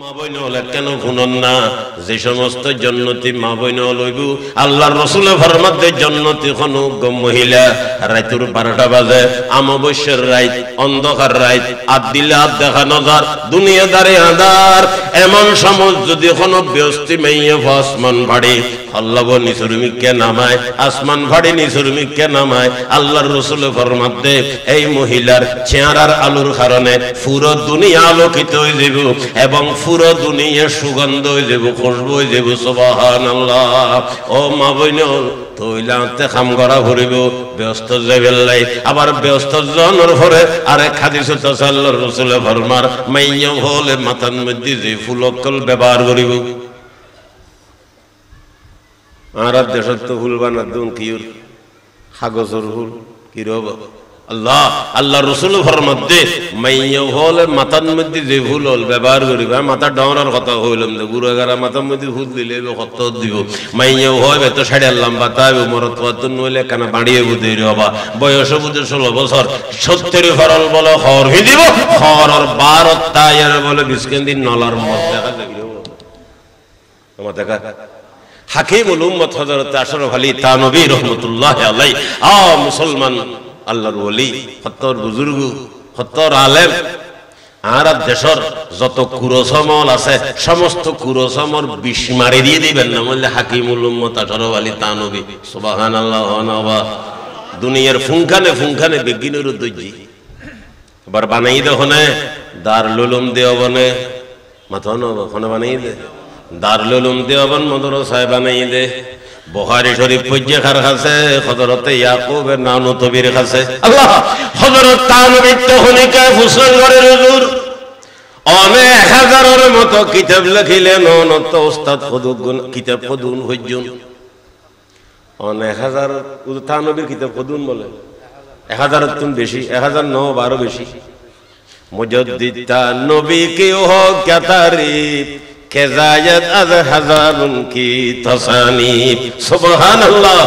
মা বইন হলে কেন শুনন না যে সমস্ত জন্নতি মা বইন লইব আল্লাহর রাসূল ফরমাতে জন্নতি খনুক মহিলা রাইতুর 12টা বাজে অমাবস্যার রাত অন্ধকার রাত আদিলা দেখা নজর দুনিয়াদারে আদার এমন সময় যদি কোনো ব্যস্তি মেয়ে আসমান ভাড়ে আল্লাহ নিসুরমিকে নামায় আসমান ভাড়ে নিসুরমিকে নামায় আল্লাহর রাসূল ফরমাতে এই মহিলার চেহারার আলোর কারণে পুরো দুনিয়া আলোকিত হয়ে যাবে এবং পুরো দুনিয়া সুগন্ধ হয়ে যাবে খুশবু হয়ে যাবে সুবহানাল্লাহ। ও মা বোন তৈলাতে কাম করা ভরিব ব্যস্ত যাবেলাই আবার ব্যস্ত জনের পরে আরেক হাদিস আছে আল্লাহর রাসূল ফরমার মাইয়া হলে মাথার মধ্যে যে ফুলকল ব্যবহার করিব আর দেশত তো ফুল বানাদুন কিউর কাগজের ফুল কি রব আল্লাহ আল্লাহর রাসূল ফরমাতে মাইয়া হলে মাথার মধ্যে যে ফুল ব্যবহার করিব মাথা ডাউনার কথা হইলাম যে গুরুগারা মাথার মধ্যে ফুল দিলে কত দিব মাইয়া হয় এত সাড়ে লম্বা তাই মরত কত নইলে কেন বাড়িয়ে বুঝে বাবা বয়স বুঝে 16 বছর 70 ফরল বলে হর হি দিব হর আর 12 তায়ার বলে বিস্কেন্দিন নলার মত দেখা যাবে আমার দেখা হাকিমুল উম্মত হযরত আশরাফ আলী তানভী রাহমাতুল্লাহি আলাইহি মুসলমান আল্লাহর ওলি হত্তর বুজুর্গ হত্তর আলেম আর দেশের যত কুরসমল আছে সমস্ত কুরসমর বিষ মারি দিয়ে দিবেন না বললে হাকিমুল উম্মত আশরাফ আলী তানভী সুবহানাল্লাহ ওয়া দুনিয়ার ফুংখানে ফুংখানে বিজ্ঞানের উদ্যোগী আবার বানাই দহনে দারুল উলুম দেওবনে মাথানো ওখানে বানাই দে দারুল উলুম দেওবন মাদ্রাসায় বানাই দে বুখারী শরীফ পড়ে খার কাছে হযরত ইয়াকুবের নানুতবির কাছে আল্লাহ হযরত তানভী তখনিকা ফুসল করে হুজুর অনেক হাজারের মতো কিতাব লিখিলেন অনত ওস্তাদ ফদুগুন কিতাব ফদুন হইজুন অনেক হাজার তানভীর কিতাব ফদুন বলে 1000 তুন বেশি 1009 বেশি মুজাদ্দিদ তানভী কি হো क्या तारीफ kezayat az hazarun ki tasanif subhanallah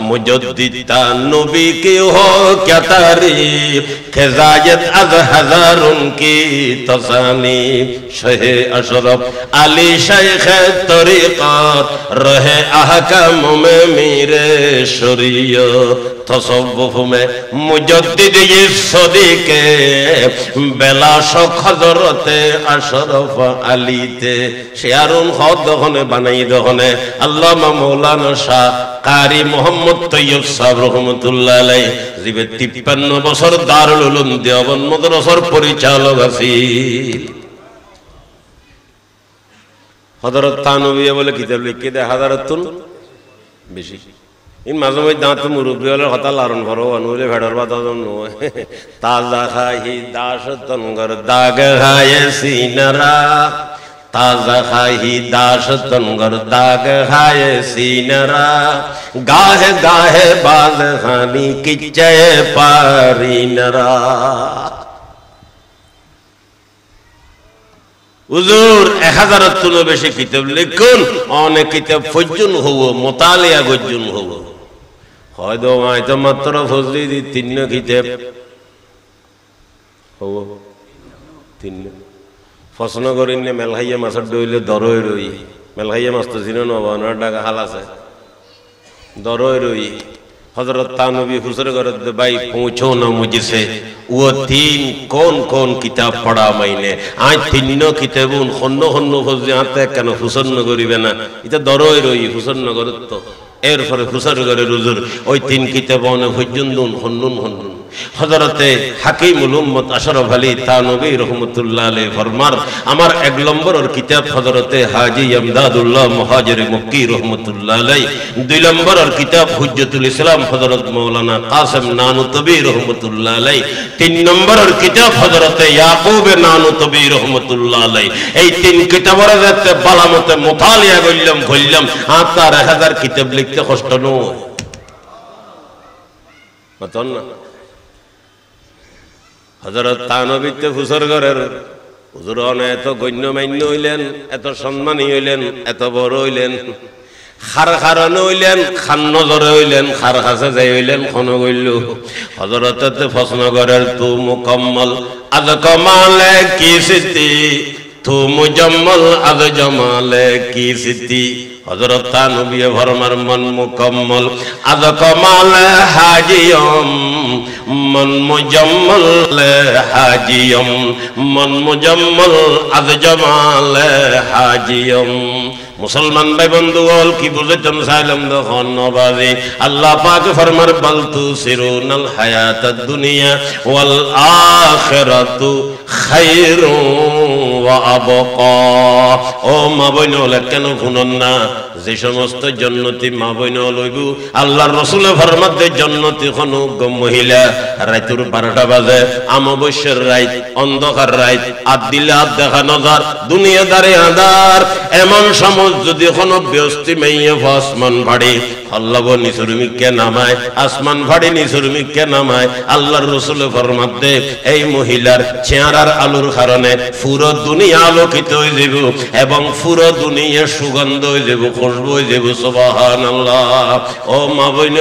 mujaddid tanubi ki ho kya tarif kezayat az hazarun ki tasanif shaykh ashraf ali shaykh tariqat rahe ahkam mein mere shariat tasawwuf mein mujaddid ye sadiqe bela shok hazrat ashraf ali te শেয়ারুন হদ দহনে বানাই দহনে আল্লামা মাওলানা শাহ কারি মোহাম্মদ তৈয়ব সাহেব রহমাতুল্লাহ আলাইহি জীবে 53 বছর দারুল উলুম দেওবন্দ মাদ্রাসার পরিচালক আছেন হযরত তানভী বলে কিতাব লিখে দেয় হাজারাতুন বেশি ইন মাঝে মাঝে দাঁত মুরব্বি হলে হতা লারণ ভরো অনুলে ভেড়র বাদন নয় তাজা খাহি দাস তনগর দাগ খায় সিনারা ताजा खाही दाश तंगर दाग खाए सीनरा गाहे गाहे बाज खानी किच्चे पारीनरा হুজুর 1000 তুলো বেশি কিতাব লিখুন অনেক কিতাব ফজুন হবো মুতালিয়া গজুন হবো হয়তো হয়তো মাত্র ফজলি দি 3 কিতাব হবো 3 প্রশ্ন করিনে মেলহাইয়া মাছের দইলে দরই রই মেলহাইয়া মাছ তো চিনো না বানার টাকা হাল আছে দরই রই হযরত তানভী হুজুর ঘর ভাই পৌঁছো না মুझसे वो 3 कौन किताब पढ़ा मैंने आज 3 किताबुन खन्नो खन्नो ফজলি আতে কেন হুসন করিবে না এটা দরই রই হুসন নগর তো এরপরে হুজুর ঘরের হুজুর ওই 3 কিতাব অনে ফজুন্দুন খন্নুন খন্নুন হযরতে হাকিমুল উম্মত আশরাফ আলী তানভী রাহমাতুল্লাহ আলাইহি ফরমার আমার 1 নম্বরের কিতাব হযরতে হাজী ইমদাদুল্লাহ মুহাজির মক্কি রাহমাতুল্লাহ আলাইহি 2 নম্বরের কিতাব হুজ্জতুল ইসলাম হযরত মাওলানা কাসেম নানুতবী রাহমাতুল্লাহ আলাইহি 3 নম্বরের কিতাব হযরতে ইয়াকুব নানুতবী রাহমাতুল্লাহ আলাইহি এই 3 কিতাবের যাতে বালামতে মুতালিয়া কইলাম আর 1000 কিতাব লিখতে কষ্ট নয় মতন না হযরত তানভী তে হুজুর ঘরের হুজুর এত গণ্যমান্য হইলেন এত সম্মানী হইলেন এত বড় হইলেন খার খারণ হইলেন খান নজরে হইলেন খার কাছে যাই হইলেন খন গইল হযরতে প্রশ্ন ঘরের তু মুকম্মল আজ কমালে কি সিদ্ধি तू मुजम्मल अद जमाले की सिद्धि हजरत तानबी फरमार मन मुकम्मल अद कमाल हाजियम मन मुजम्मल हाजियम मन मुजम्मल अद जमाल हाजियम मुसलमान भाई बंधुगण की बुझेছেন সাইলাম দেখুন নবাজি আল্লাহ পাক ফরমার বল তুসিরুনাল হায়াতাদ দুনিয়া ওয়াল আখিরাতু খায়রু ওয়া আবকা ও মা বোন কেন শুনুন না যে সমস্ত জান্নাতি মা বোন লইব আল্লাহর রাসূল ফরমাত দে জান্নাতি কোনো মহিলা রাতের 12টা বাজে অমাবস্যার রাত অন্ধকার রাত আদিলা দেখা নজর দুনিয়াদারে আদার এমন সময় যদি কোনো ব্যস্তি মেয়ে আসমান ভাড়ে আল্লাহ নিসুরমিককে নামায় আসমান ভাড়ে নিসুরমিককে নামায় আল্লাহর রাসূল ফরমাত দে এই মহিলার চেহারার আলোর কারণে পুরো দুনিয়া আলোকিত হয়ে যাবে এবং পুরো দুনিয়া সুগন্ধ হয়ে যাবে খুশবু হয়ে যাবে সুবহানাল্লাহ ও মা বোন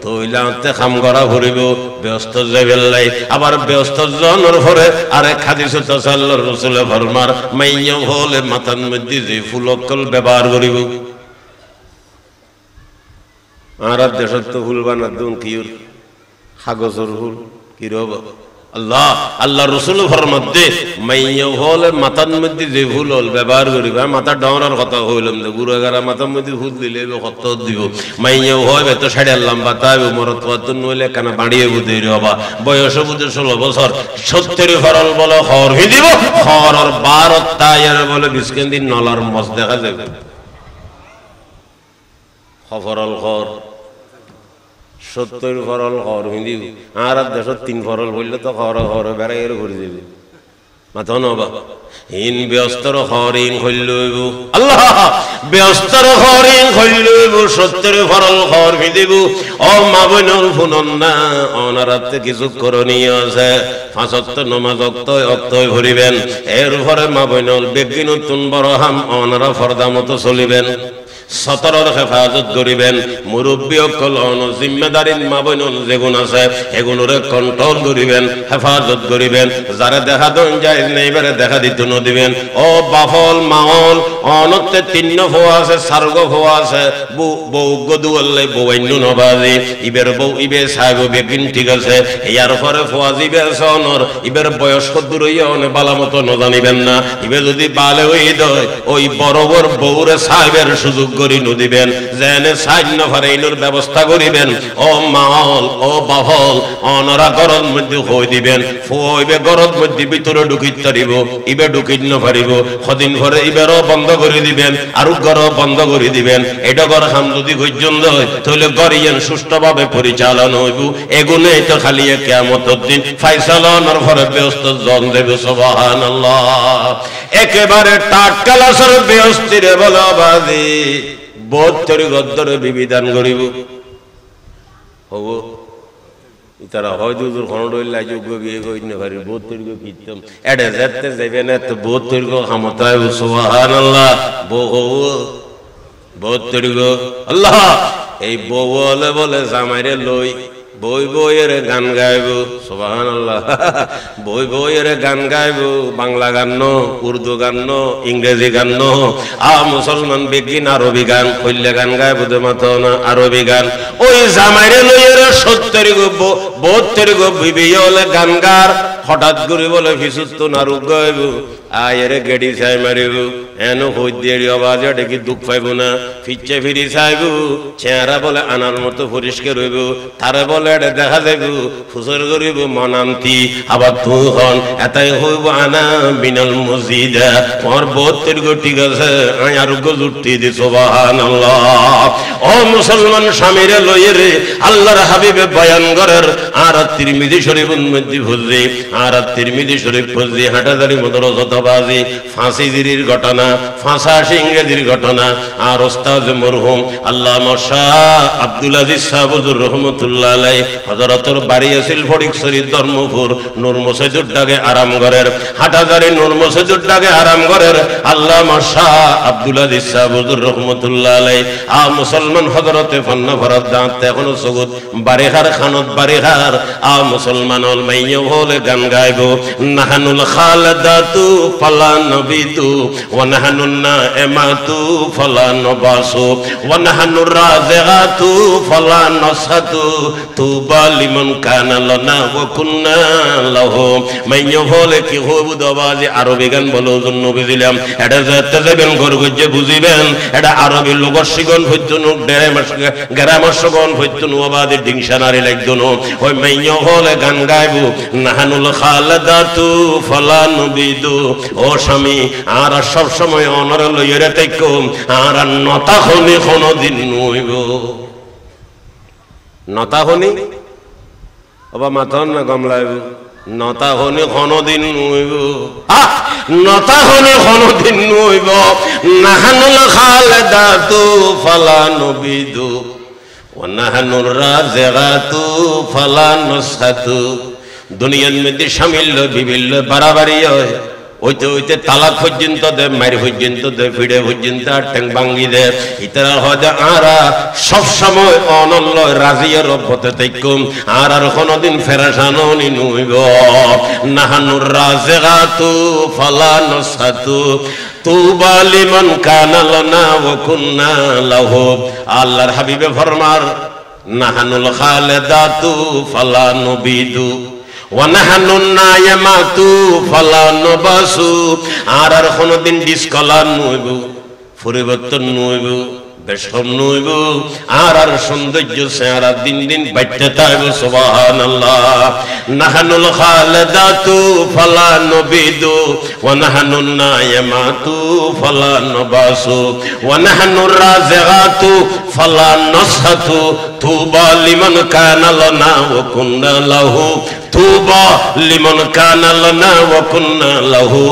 তৈলাতে কাম করা ভরিব ব্যস্ত যাবেলাই আবার ব্যস্ত জনের পরে আরেক হাদিস আছে আল্লাহর রাসূল ফরমার মাইয়া হলে মাথার মধ্যে যে ফুলকল ব্যবহার করিব আর দেশত তো ফুল বানাদুন কিউর কাগজের ফুল কি রব আল্লাহ আল্লাহ রাসূল ফরমাত দে মাইয়া হলে মাথার মধ্যে যে ফুল ব্যবহার করিব মাথা ডাওরার কথা হইলাম যে গুরুগারা মাথার মধ্যে ফুল দিলে কত দিব মাইয়া হয় তো সাড়ে লম্বা তাই মরত কত নইলে কানা বাড়িয়ে বুঝে রবা বয়স বুঝে 16 বছর 70 ফরল বলে খর হি দিব খর আর 12 তায়ার বলে 20 কেন দিন নলার মস দেখা যাবে খফরল খর 70 ফরল খর হিন্দি আর দেশ 3 ফরল বললে তো খর খর বেড়াইয়ের ঘুরে যাবে মাথা নবা হিন ব্যস্তর খরিন হইলইব আল্লাহ ব্যস্তর খরিন হইলইব 70 ফরল খর হিদিব ও মা বোনল শুনুন না অনারাতে কিছু করণীয় আছে 5 ওয়াক্ত নামাজ অক্তয় ভরিবেন এর উপরে মা বোনল বেগিন নতুন বড় হাম অনারা ফরদা মতো চলিবেন সতরর হেফাজত করিবেন মুরব্বী অকল জিম্মেদারি মা বোন যেগুণ আছে এগুলোরে কন্ট্রোল করিবেন হেফাজত করিবেন যারা দেখা দন যায় নেইবারে দেখা দিত নদিবেন ও বাফল মাহল অনতে 3 ফোয়া আছে সার্গ ফোয়া আছে বউ গদুয়াল্লে বউইন্য নবাজি ইবের বউ ইবে সাহেব বেগিন ঠিক আছে ইয়ার পরে ফোয়া জিবে আছে অনর ইবের বয়স কদ্দুর হইয়া অনে বালা মতো ন জানিবেন না ইবে যদি বালে হই দয় ওই বড়বর বউরে সাহেবের সুযোগ করি নদিবেন জেনে সাইন নফারেইনোর ব্যবস্থা করিবেন ও মাহল ও বাহল অনরা গরদ মধ্যে হই দিবেন ফইবে গরদ মধ্যে ভিতরে ঢুকিত পারিব ইবে ঢুকিত ন পারিব কদিন পরে ইবেরও বন্ধ করে দিবেন আর গরও বন্ধ করে দিবেন এটা গর হাম যদি পর্যন্ত হয় তাহলে গরিয়ান সুষ্ঠুভাবে পরিচালনা হইব এগুনে তো খালি কিয়ামতের দিন ফয়সালার পরে ব্যস্ত জন দেবে সুবহানাল্লাহ একেবারে টাটকালাসর ব্যস্তিরে বলবাদি 72 গদ্দরে বিবিধান করিব হব তারা হয়তো খনডইলা যোগ্য বিয়ে কইনে পারি 72 গো কীর্তন এডে যেতে যাবে না তো 72 গো ক্ষমতায় সুবহানাল্লাহ বউ 72 গো আল্লাহ এই বউ বলে জামাইরে লই বই বইয়ের গান গাইব সুবহানাল্লাহ বই বইয়ের গান গাইব বাংলা গান নো উর্দু গান নো ইংরেজি গান নো মুসলমান বেগিন আরবি গান কইলে গান গাইব দে মাতো না আরবি গান ওই জামাইরে লইয়ের 70 গো 72 গো বিবিয়লে গান গার হঠাৎ করে বলে ফিসুত না রুগ গাইব আয়ের গেডি চাই মারিব এনো হই দেরি আওয়াজে ডেকি দুঃখ পাইব না ফিচ্ছে ফিরি চাইব চেহারা বলে আনার মতো পরিষ্কার হইব তারে বলে এটা দেখা যাইব ফুসর করিব মনান্তি আবার তুই হন এটাই হইব আনা বিনাল মসজিদা তোমার 72 গো ঠিক আছে আই আরোগ্য জুটি দি সুবহানাল্লাহ ও মুসলমান স্বামীরে লইয়ে রে আল্লাহর হাবিবে বয়ান করের আর তিরমিজি শরীফের মধ্যে ফুজে আর তিরমিজি শরীফ ফুজে হাটাদারি মদরসত বাজি ফাঁসি জিরির ঘটনা ফাঁসাশি ইংরেজির ঘটনা আর ওস্তাদ মরহুম আল্লামা শাহ আব্দুল আজিজ সাহেবুর রহমতুল্লাহ আলাই হযরতের বাড়ি আছিল ফটিকছড়ি ধর্মপুর নূর মসজিদুর ডাকে আরাম ঘরের হাটাজারি নূর মসজিদুর ডাকে আরাম ঘরের আল্লামা শাহ আব্দুল আজিজ সাহেবুর রহমতুল্লাহ আলাই মুসলমান হযরতে ফন্না ফরাদ দাঁত এখনো সগুদ বারিখার খানত বারিখার মুসলমান হল মাইয়া হলে গান গাইব নাহানুল খালাদাতু ফালা নবিদু ওয়া নাহনুন নাইমাতু ফালা নবাসু ওয়া নাহনুর রাযিগাতু ফালা নাসাতু তুবা লিমান কানা লানা ওয়া কুন্না লাহু মাইয়ো বলে কি হবু দবাজি আরবি গান বলো জন্য বুঝিলাম এটা যেতে যাবেন ঘর গজ্জে বুঝিবেন এটা আরবি লোকশিগন হইতুন গ্রামারশগন হইতুন ওবাদি ডিংশনারি লাগদুন ওই মাইয়ো হলে গান গাইবো নাহানুল খালাদাতু ফালা নবিদু ও স্বামী আর সব সময় অনর লইরে তাইকো আর নতা হনি কোনদিন নইব নতা হনি ওবা মাথন না গমলাইব নতা হনি কোনদিন নইব নতা হনি কোনদিন নইব নাহানুল খালাদাতু ফালা নবিদু ওয়া নাহানুর রাযিগাতু ফালা নাসাতু দুনিয়ার মধ্যে সামিল বিভিন্ন বাড়াবাড়ি হয় ওইতে ওইতে তালাক পর্যন্ত দে মারি পর্যন্ত দে ফিড়ে পর্যন্ত ঠ্যাং ভাঙ্গি দে ইতারা হয়তো আরা সবসময় অনল্য রাজিয়ার রব্বতে তাইকুম আর কোনোদিন ফেরাসানো নি নইব নাহানুর রাযিগাতু ফালা নাসাতু তুবা লিমান কানা লানা ওয়া কুন্না লাহু আল্লাহর হাবিবে ফরমার নাহানুল খালিদাতু ফালা নবিদু ওয়া নাহনুন নাইমাতু ফালা নবাসু আর কোনদিন ডিসকালার নইব পরিবর্তন নইব বেশম নইব আর সৌন্দর্য চেহারা দিন দিন বাড়তে থাকবে সুবহানাল্লাহ নাহনুল খালিদাতু ফালা নবিদু ওয়া নাহনুন নাইমাতু ফালা নবাসু ওয়া নাহনুর রাযিগাতু ফালা নাসাতু তুবা লিমান কানা লানা ওয়া কুন্না লাহু তুবা লিমান কানা লানা ওয়া কুন্না লাহু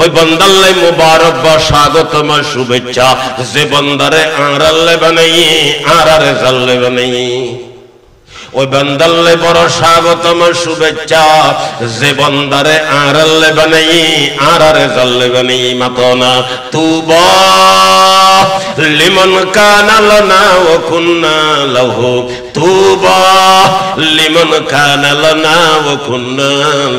ওই বান্দাল্লে মুবারক বা স্বাগতম শুভেচ্ছা যে বান্দারে আরালে বানাই আরারে জাল্লে বানাই ওই বান্দাল্লে বড় স্বাগতম শুভেচ্ছা যে বান্দারে আরালে বানাই আরারে জাল্লে বানাই মাতনা তুবা লিমান কানা লানা ওয়া কুন্না লাহু তুবা লিমান কানা লানা ওয়া কুন্না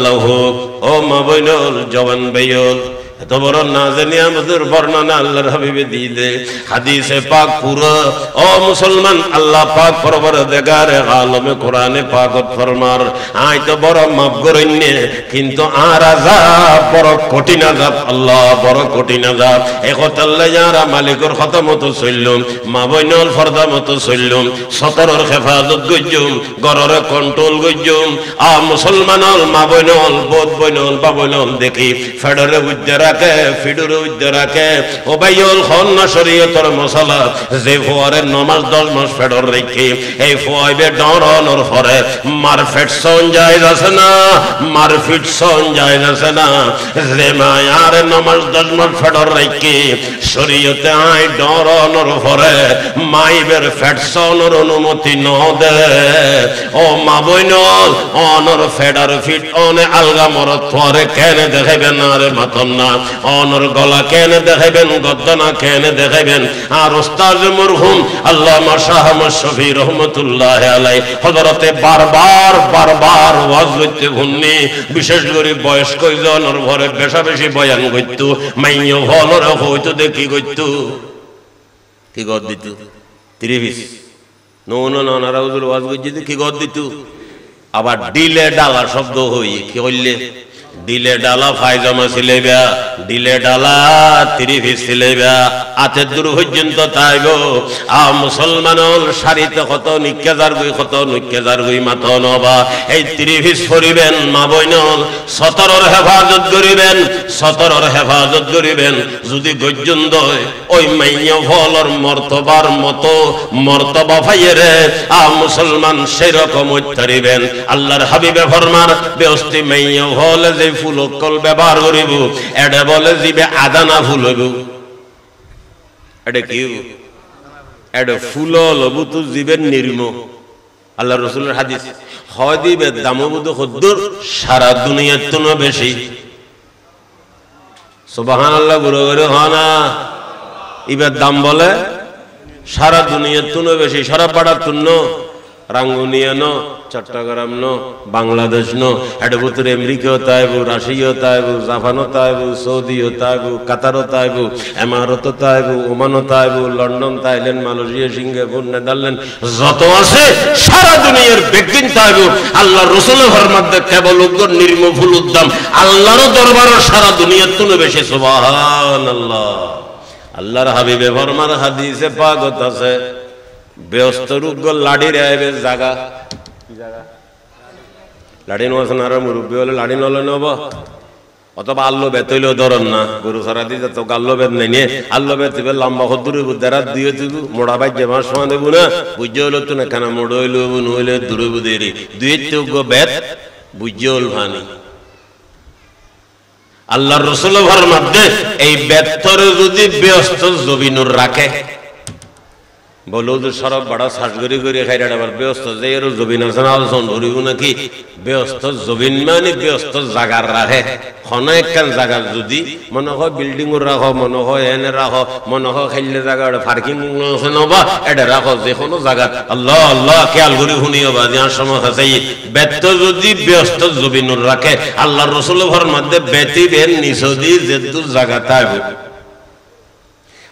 লাহু ও মা বইনল জওয়ান ভাইয়ল এত বড় নাজে নিয়ামতের বর্ণনা আল্লাহর হাবিবে দিলে হাদিসে পাক পুরো ও মুসলমান আল্লাহ পাক পরবর্তীকার আলমে কোরআনে পাকত ফরমার আই তো বড় মাফ করেননি কিন্তু আর আযাব বড় কঠিন আযাব আল্লাহ বড় কঠিন আযাব একতাল্লাহ যারা মালিকের কথা মতো চললুম মা বইনল ফরদা মতো চললুম সতরর হেফাজত গজ্জুম গরর কন্ট্রোল গজ্জুম আ মুসলমানল মা বইনল বোধ বইনল বা বইনল দেখি ফেডারে উদ্ধার রাখে ফিডুর উদ্ধার রাখে ও ভাইয়ল খন্না শরীয়তের মশলা যে ফোয়ারে নমাজ 10 মাস ফেডর রেখে এই ফোয়াইবে ডরনর ফরে মারফেট সন জায়েজ আছে না মারফিট সন জায়েজ আছে না যে মায়ার নমাজ 10 মাস ফেডর রেখে শরীয়তে আই ডরনর ফরে মাইবের ফেট সনর অনুমতি ন দে ও মা বইনল অনর ফেডার ফিট অনে আলগা মরত ফরে কেনে দেখাইবেন না রে মাতন না অনর গলা কেনে দেখাইবেন গদ্দনা কেনে দেখাইবেন আর উস্তাদ মরহুম আল্লামা শাহ মুশফি রহমাতুল্লাহ আলাইহি হযরতে বারবার ওয়াজ করতে ঘুরনি বিশেষ করে বয়স্ক জনের ঘরে বেশা বেশি বয়ান করতো মাইয়ো হলর হইতো দেখি করতো কি গদ দিত 30 নারা হুজুর ওয়াজ করতে কি গদ দিত আবার ডিলে ডালা শব্দ হই কি হইলে ডিলে ডালা ফায়জামা সিলেবা ডিলে ডালা 30 সিলেবা আতে দূর পর্যন্ত তাইগো আ মুসলমানল শাড়িতে কত নিকেজার গই মাথা নবা এই 30 পরিবেন মা বইনল সতরর হেফাজত করিবেন যদি গজ্জুন্দ ওই মাইয়া ফলর মর্তবার মতো মর্তবা ফাইরে আ মুসলমান সেই রকম উত্তরিবেন আল্লাহর হাবিবে ফরমার বেস্তি মাইয়া ফল যে ফুলকল ব্যবহার করিব এটা বলে জিবে আদানা ফুল হইব এটা কি এটা ফুল লবু তো জীবের নির্ম আল্লাহ রাসূলের হাদিস হয় দিবে দামবুদ খুদ্দুর সারা দুনিয়ার তুনো বেশি সুবহানাল্লাহ গুরু গুরু হানা ইবের দাম বলে সারা দুনিয়ার তুনো বেশি সারা পাড়ার তুনো রাঙ্গুনিয়া ন চট্টগ্রাম ন বাংলাদেশ ন এর ভিতরে আমেরিকা তাইবু রাশিয়া তাইবু জাপান তাইবু সৌদি তাইবু কাতার তাইবু এমারত তাইবু ওমান তাইবু London Thailand Malaysia Singapore Netherland যত আছে সারা দুনিয়ার বেগিন তাইবু আল্লাহর রাসূলের ফরমাতে কেবল উগ্র নির্মফুল উদ্দাম আল্লাহর দরবারে সারা দুনিয়ার তুলে বেশি সুবহানাল্লাহ। আল্লাহর হাবিবে ফরমান হাদিসে পাকত আছে ব্যস্ত রোগ লাড়ি রাইবে জায়গা কি জায়গা লাড়ি নছেন আর মুরব্বী হলে লাড়ি নলে নব অথবা আল্লো বেতইলেও ধরন না গরু সারা দিয়ে তো আল্লো বেত নাই নিয়ে আল্লো বেত লম্বা হদুরে বুদ্ধারা দিয়ে তুই মোড়া ভাই যে মাস সময় দেবো না বুঝে হলো তো না কেন মোড় হইলো নইলে দূরে বুধে রে দুই বেত বুঝে হল ভানি আল্লাহর রাসূলের ফরমাতে এই বেতরে যদি ব্যস্ত জবিনুর রাখে বলো যে সরব বড় শ্বাসগরি করে খাইরা আবার ব্যস্ত যে এর জবিন আছে না আলোচন ধরিব নাকি ব্যস্ত জবিন মানে ব্যস্ত জাগার রাখে কোনো একখান জায়গা যদি মনে হয় বিল্ডিং রাখো মনে হয় এনে রাখো মনে হয় খাইলে জায়গা পার্কিং আছে না বা এটা রাখো যে কোনো জায়গা আল্লাহ আল্লাহ খেয়াল করে শুনিও বা যার সময় আছে বেত যদি ব্যস্ত জবিনুর রাখে আল্লাহর রাসূলের ফরমাতে বেতি বের নিসদি যেদু জায়গা তাইব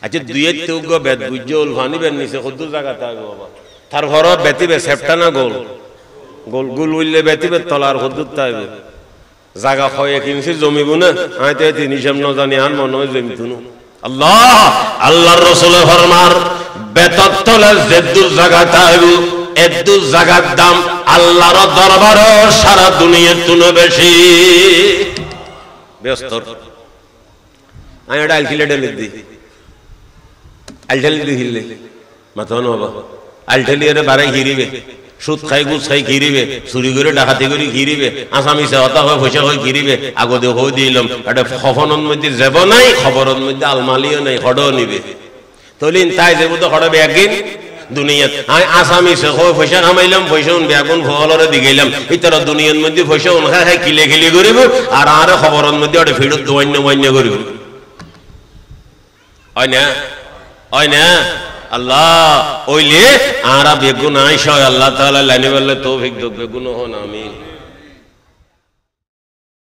আচ্ছা দুইয়ের তেউগ বেদ বুঝল ফানি বের নিছে কত জায়গা তাইব বাবা তার ঘর বেতিবে সেপটা না গোল গোল গোল উইলে বেতিবে তলার কত তাইব জায়গা হয় 1 ইঞ্চি জমিব না আইতে তিনি সামনে ন জানি আর মনে হয় জমি তুনু আল্লাহ আল্লাহর রাসূলের ফরমান বেতত তলে যেদু জায়গা তাইব এদু জায়গার দাম আল্লাহর দরবারে সারা দুনিয়ার তুলে বেশি ব্যস্ত আমি এটা আলকিলে ডেলে দিই আলঠালি দিলে মাথা নবা আলঠালি এর বারে ঘিরিবে সুদ খাই গুছ খাই ঘিরিবে চুরি করে ডাকাতি করে ঘিরিবে আসামি হতা হয় পয়সা হয় ঘিরিবে আগতে হয়ে দিলাম এটা খবরের মধ্যে যাব নাই খবরের মধ্যে আলমালিও নাই হড়ও নিবে তলিন তাই যাব তো হড়বে একদিন দুনিয়াত আমি আসামি হয় পয়সা কামাইলাম পয়সা বেগুন ফলরে দিগাইলাম ইতার দুনিয়ার মধ্যে পয়সা উনখা খাই কিলে খিলি করিব আর আর খবরের মধ্যে ওটা ফিরত দোয়ান্য ওয়ান্য করিব হয় না হয় না আল্লাহ ওইলে আরা বেগুন আইসা আল্লাহ তাআলা লাইনে বললে তৌফিক দাও বেগুন হন আমিন।